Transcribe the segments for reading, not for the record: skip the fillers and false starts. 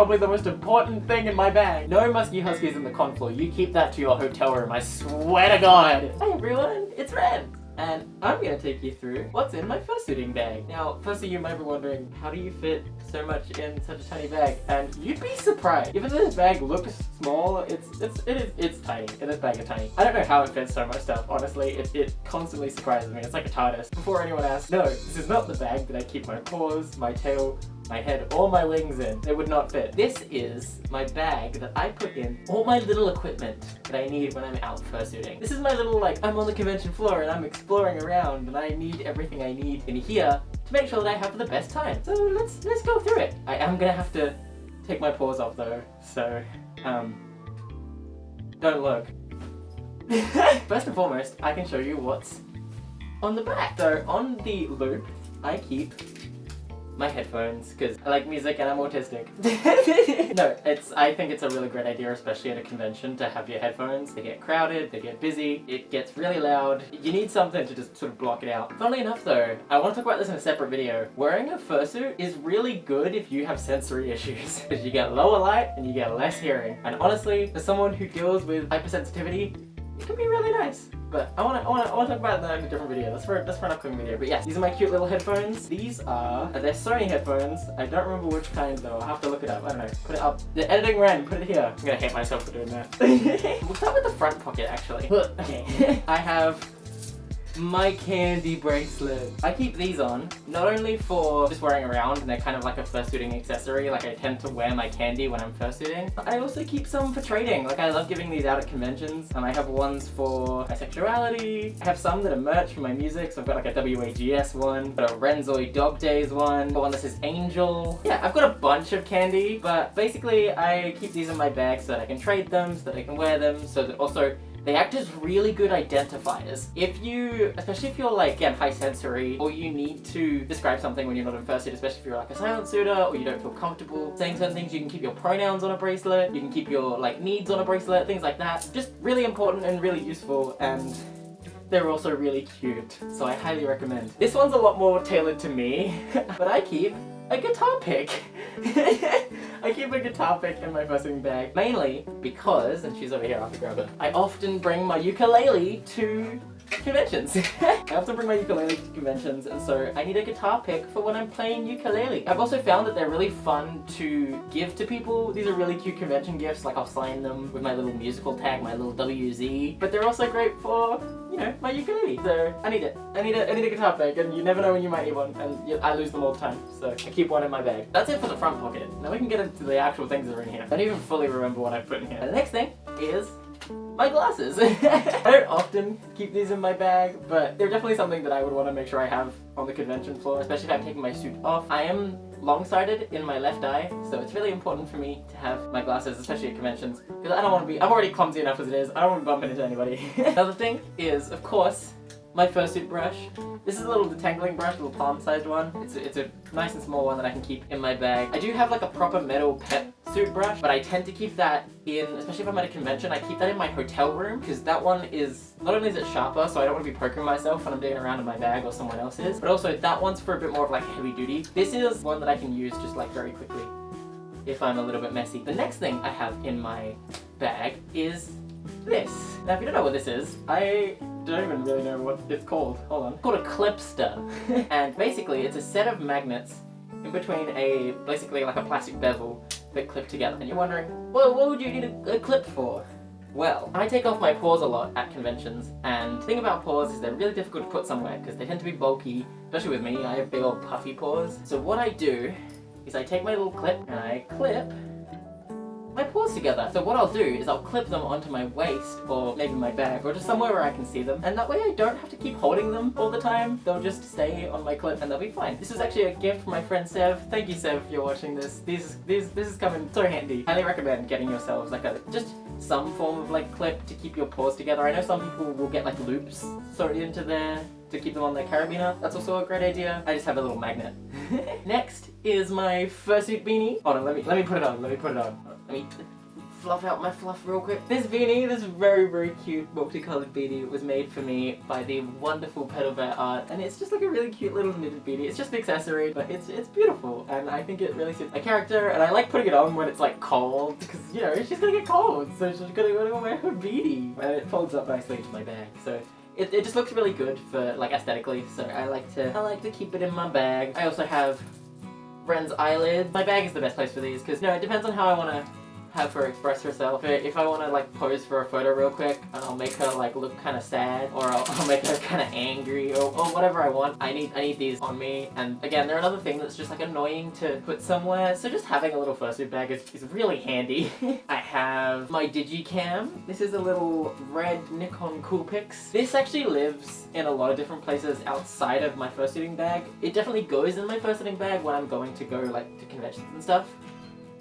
probably the most important thing in my bag. No musky huskies in the con floor. You keep that to your hotel room, I swear to God. Hey everyone, it's Ren. And I'm gonna take you through what's in my fursuiting bag. Now, firstly, you might be wondering, how do you fit so much in such a tiny bag? And you'd be surprised. Even though this bag looks small, it's tiny. This bag is tiny. I don't know how it fits so much stuff, honestly. It constantly surprises me. It's like a TARDIS. Before anyone asks, no, this is not the bag that I keep my paws, my tail, my head, or my wings in. They would not fit. This is my bag that I put in all my little equipment that I need when I'm out fursuiting. This is my little, like, I'm on the convention floor and I'm exploring around and I need everything I need in here to make sure that I have the best time. So let's go through it. I am gonna have to take my paws off though, so don't look. First and foremost, I can show you what's on the back. So on the loop, I keep my headphones, because I like music and I'm autistic. No, I think it's a really great idea, especially at a convention, to have your headphones. They get crowded, they get busy, it gets really loud. You need something to just sort of block it out. Funnily enough though, I want to talk about this in a separate video. Wearing a fursuit is really good if you have sensory issues, because you get lower light and you get less hearing. And honestly, for someone who deals with hypersensitivity, it can be really nice. But I wanna talk about that in a different video. That's for an upcoming video. But yes, these are my cute little headphones. These are, they're Sony headphones. I don't remember which kind though. I'll have to look it up. I don't know. Put it up. The editing Ren, put it here. I'm gonna hate myself for doing that. We'll start with the front pocket actually. Okay. I have my candy bracelet. I keep these on, not only for just wearing around, and they're kind of like a fursuiting accessory, like I tend to wear my candy when I'm fursuiting. I also keep some for trading, like I love giving these out at conventions, and I have ones for my sexuality. I have some that are merch for my music, so I've got like a WAGS one, got a Renzoid Dog Days one that says Angel. Yeah, I've got a bunch of candy, but basically I keep these in my bag so that I can trade them, so that I can wear them, so that also they act as really good identifiers. Especially if you're like, again, high sensory, or you need to describe something when you're not in fursuit, especially if you're like a silent suitor, or you don't feel comfortable saying certain things, you can keep your pronouns on a bracelet, you can keep your like needs on a bracelet, things like that. Just really important and really useful, and they're also really cute, so I highly recommend. This one's a lot more tailored to me, but I keep a guitar pick. I keep a guitar pick in my fursuiting bag, mainly because, and she's over here, I'll have to grab her, I often bring my ukulele to conventions. I often bring my ukulele to conventions, and so I need a guitar pick for when I'm playing ukulele. I've also found that they're really fun to give to people. These are really cute convention gifts, like I'll sign them with my little musical tag, my little WZ, but they're also great for, you know, my ukulele. So I need it. I need a guitar pick, and you never know when you might need one, and I lose them all the time, so I keep one in my bag. That's it for the front pocket. Now we can get into the actual things that are in here. I don't even fully remember what I put in here. And the next thing is my glasses. I don't often keep these in my bag, but they're definitely something that I would want to make sure I have on the convention floor, especially if I'm taking my suit off. I am long-sighted in my left eye, so it's really important for me to have my glasses, especially at conventions, because I don't want to be, I'm already clumsy enough as it is, I don't want to bump into anybody. Another thing is, of course, my fursuit brush. This is a little detangling brush, a little palm-sized one. It's a nice and small one that I can keep in my bag. I do have like a proper metal pet suit brush, but I tend to keep that in, especially if I'm at a convention, I keep that in my hotel room, because that one is, not only is it sharper, so I don't want to be poking myself when I'm digging around in my bag or someone else's, but also that one's for a bit more of like heavy duty. This is one that I can use just like very quickly if I'm a little bit messy. The next thing I have in my bag is this. Now if you don't know what this is, I don't even really know what it's called. Hold on. It's called a clipster. And basically it's a set of magnets in between basically like a plastic bezel that clip together. And you're wondering, well, what would you need a clip for? Well, I take off my paws a lot at conventions, and the thing about paws is they're really difficult to put somewhere because they tend to be bulky, especially with me. I have big old puffy paws. So what I do is I take my little clip and I clip my paws together. So what I'll do is I'll clip them onto my waist, or maybe my bag, or just somewhere where I can see them, and that way I don't have to keep holding them all the time. They'll just stay on my clip and they'll be fine. This is actually a gift from my friend Sev. Thank you, Sev, if you're watching this. This is coming so handy. Highly recommend getting yourselves like just some form of like clip to keep your paws together. I know some people will get like loops sewn into there to keep them on their carabiner. That's also a great idea. I just have a little magnet. Next is my fursuit beanie. Hold on, let me put it on. fluff out my fluff real quick. This beanie, this very, very cute multicolored beanie was made for me by the wonderful Pedal Bear Art, and it's just like a really cute little knitted beanie. It's just an accessory, but it's beautiful, and I think it really suits my character, and I like putting it on when it's like cold, because, you know, she's gonna get cold, so she's gonna wear her beanie. And it folds up nicely into my bag, so it just looks really good for, like, aesthetically, so I like to keep it in my bag. I also have Ren's eyelid. My bag is the best place for these, because, you know, it depends on how I want to have her express herself. If I want to like pose for a photo real quick, and I'll make her like look kind of sad, or I'll make her kind of angry, or whatever I want. I need these on me. And again, they're another thing that's just like annoying to put somewhere, so just having a little fursuit bag is really handy. I have my Digicam. This is a little red Nikon Coolpix. This actually lives in a lot of different places outside of my fursuiting bag. It definitely goes in my fursuiting bag when I'm going to go like to conventions and stuff,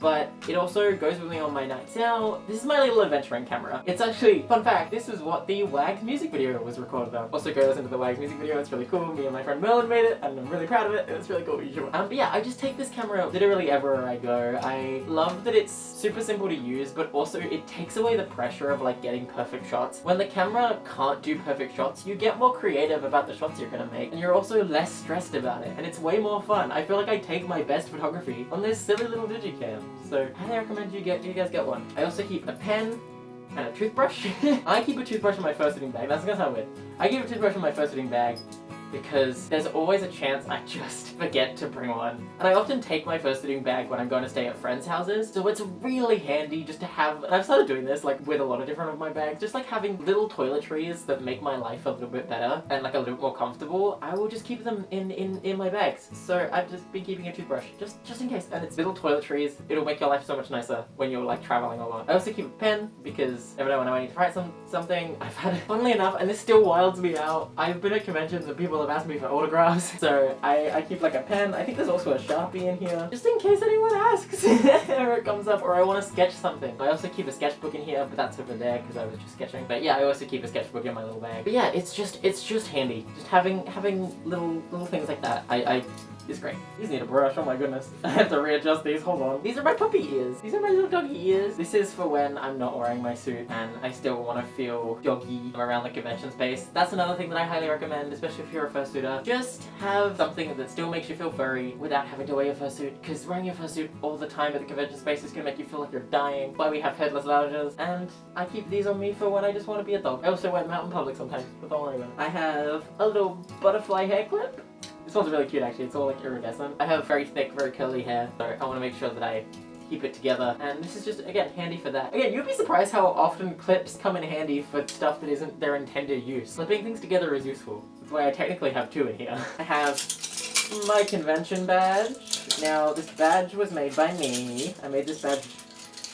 but it also goes with me on my nights out. This is my little adventuring camera. It's actually, fun fact, this is what the Wags music video was recorded on. Also go listen to the Wags music video, it's really cool. Me and my friend Merlin made it, and I'm really proud of it. It's really cool, you should. But yeah, I just take this camera literally everywhere I go. I love that it's super simple to use, but also it takes away the pressure of like getting perfect shots. When the camera can't do perfect shots, you get more creative about the shots you're gonna make, and you're also less stressed about it, and it's way more fun. I feel like I take my best photography on this silly little Digicam. So I highly recommend you guys get one. I also keep a pen and a toothbrush. I keep a toothbrush in my fursuiting bag. That's gonna sound weird. I keep a toothbrush in my fursuiting bag because there's always a chance I just forget to bring one. And I often take my fursuiting bag when I'm going to stay at friends' houses, so it's really handy just to have, and I've started doing this like with a lot of different of my bags, just like having little toiletries that make my life a little bit better and like a little bit more comfortable. I will just keep them in my bags. So I've just been keeping a toothbrush just in case, and it's little toiletries. It'll make your life so much nicer when you're like traveling a lot. I also keep a pen because every now and then I need to write something. I've had, funnily enough, and this still wilds me out, I've been at conventions and people have asked me for autographs, so I keep like a pen. I think there's also a Sharpie in here, just in case anyone asks or it comes up, or I want to sketch something. I also keep a sketchbook in here, but that's over there because I was just sketching. But yeah, I also keep a sketchbook in my little bag. But yeah, it's just handy. Just having little things like that. It's great. These need a brush, oh my goodness. I have to readjust these, hold on. These are my puppy ears. These are my little doggy ears. This is for when I'm not wearing my suit and I still want to feel doggy around the convention space. That's another thing that I highly recommend, especially if you're a fursuiter. Just have something that still makes you feel furry without having to wear your fursuit, because wearing your fursuit all the time at the convention space is going to make you feel like you're dying. That's why we have headless loungers, and I keep these on me for when I just want to be a dog. I also wear them out in public sometimes, but don't worry about it. I have a little butterfly hair clip. This one's really cute actually, it's all like iridescent. I have very thick, very curly hair, so I want to make sure that I keep it together, and this is just, again, handy for that. Again, you'd be surprised how often clips come in handy for stuff that isn't their intended use. Clipping things together is useful. That's why I technically have two in here. I have my convention badge. Now, this badge was made by me. I made this badge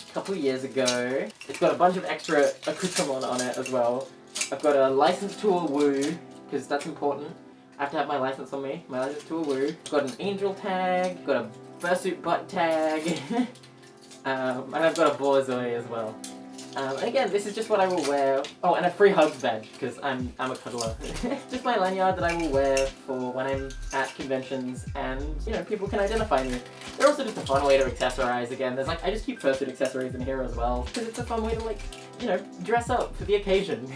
a couple years ago. It's got a bunch of extra accoutrement on it as well. I've got a license to a woo, because that's important. I have to have my license on me, my license to a woo. I've got an angel tag, got a fursuit butt tag, and I've got a borzoi as well. And again, this is just what I will wear. Oh, and a free hugs badge, because I'm a cuddler. Just my lanyard that I will wear for when I'm at conventions, and, you know, people can identify me. They're also just a fun way to accessorize. Again, there's like, I just keep fursuit accessories in here as well, because it's a fun way to, like, you know, dress up for the occasion.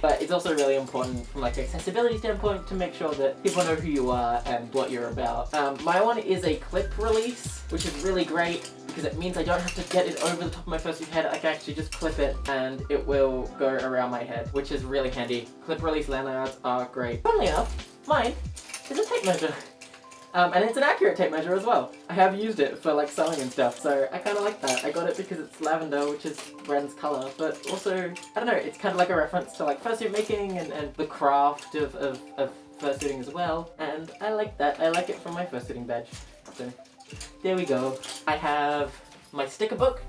But it's also really important from like an accessibility standpoint to make sure that people know who you are and what you're about. My one is a clip release, which is really great because it means I don't have to get it over the top of my fursuit head. I can actually just clip it and it will go around my head, which is really handy. Clip release lanyards are great. Funnily enough, mine is a tape measure. And it's an accurate tape measure as well. I have used it for like sewing and stuff, so I kind of like that. I got it because it's lavender, which is Ren's colour, but also, I don't know, it's kind of like a reference to like fursuit making and the craft of fursuiting as well, and I like that. I like it from my fursuiting badge. So, there we go. I have my sticker book.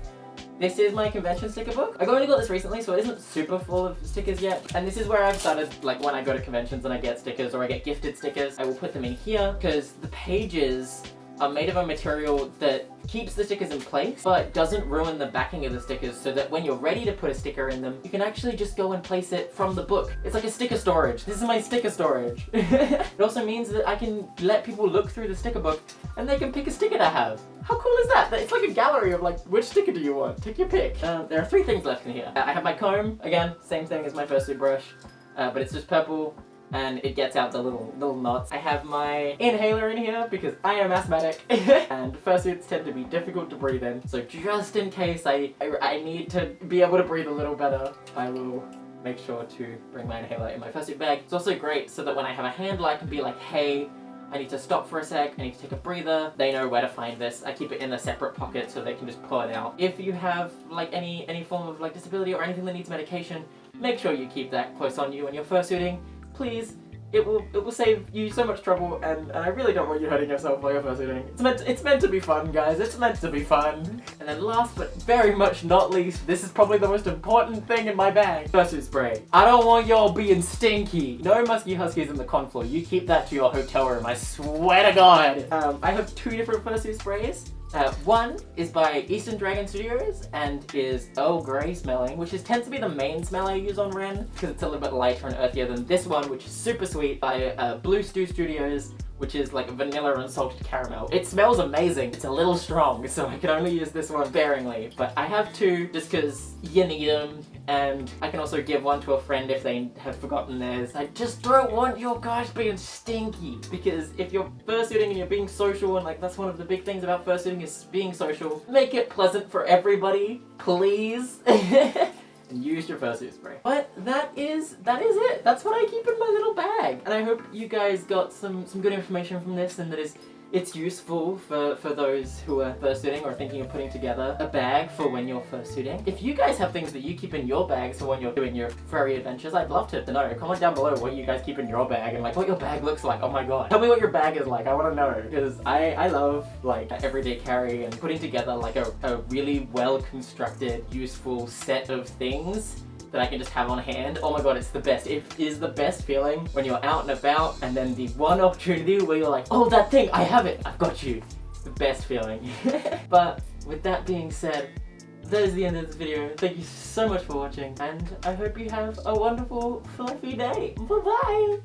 This is my convention sticker book. I've only got this recently, so it isn't super full of stickers yet. And this is where I've started, like when I go to conventions and I get stickers or I get gifted stickers, I will put them in here because the pages are made of a material that keeps the stickers in place, but doesn't ruin the backing of the stickers, so that when you're ready to put a sticker in them, you can actually just go and place it from the book. It's like a sticker storage. This is my sticker storage. It also means that I can let people look through the sticker book and they can pick a sticker to have. How cool is that? It's like a gallery of like, which sticker do you want? Take your pick. There are 3 things left in here. I have my comb, again, same thing as my fursuit brush, but it's just purple and it gets out the little knots. I have my inhaler in here because I am asthmatic and fursuits tend to be difficult to breathe in. So just in case I need to be able to breathe a little better, I will make sure to bring my inhaler in my fursuit bag. It's also great so that when I have a handler, I can be like, hey, I need to stop for a sec, I need to take a breather. They know where to find this. I keep it in a separate pocket so they can just pull it out. If you have like any form of like disability or anything that needs medication, make sure you keep that close on you when you're fursuiting. Please, it will save you so much trouble, and I really don't want you hurting yourself while you're fursuiting. It's meant to be fun, guys. It's meant to be fun. And then last but very much not least, this is probably the most important thing in my bag: fursuit spray. I don't want y'all being stinky. No musky huskies in the con floor. You keep that to your hotel room, I swear to God. I have 2 different fursuit sprays. One is by Eastern Dragon Studios and is Earl Grey smelling, which tends to be the main smell I use on Ren because it's a little bit lighter and earthier than this one, which is super sweet, by Blue Stew Studios, which is like vanilla and salted caramel. It smells amazing. It's a little strong, so I can only use this one sparingly, but I have 2 just because you need them, and I can also give one to a friend if they have forgotten theirs. I just don't want your guys being stinky, because if you're fursuiting and you're being social, and like that's one of the big things about fursuiting is being social, make it pleasant for everybody, please. And use your fursuit spray. But that is it. That's what I keep in my little bag. And I hope you guys got some good information from this, and that it's useful for those who are fursuiting or thinking of putting together a bag for when you're fursuiting. If you guys have things that you keep in your bags for when you're doing your furry adventures, I'd love to know. Comment down below what you guys keep in your bag and like what your bag looks like. Oh my god. Tell me what your bag is like. I want to know, because I love like everyday carry and putting together like a really well constructed, useful set of things that I can just have on hand. Oh my god, it's the best. It is the best feeling when you're out and about and then the one opportunity where you're like, oh, that thing, I have it, I've got you. It's the best feeling. But with that being said, that is the end of this video. Thank you so much for watching, and I hope you have a wonderful, fluffy day. Bye-bye!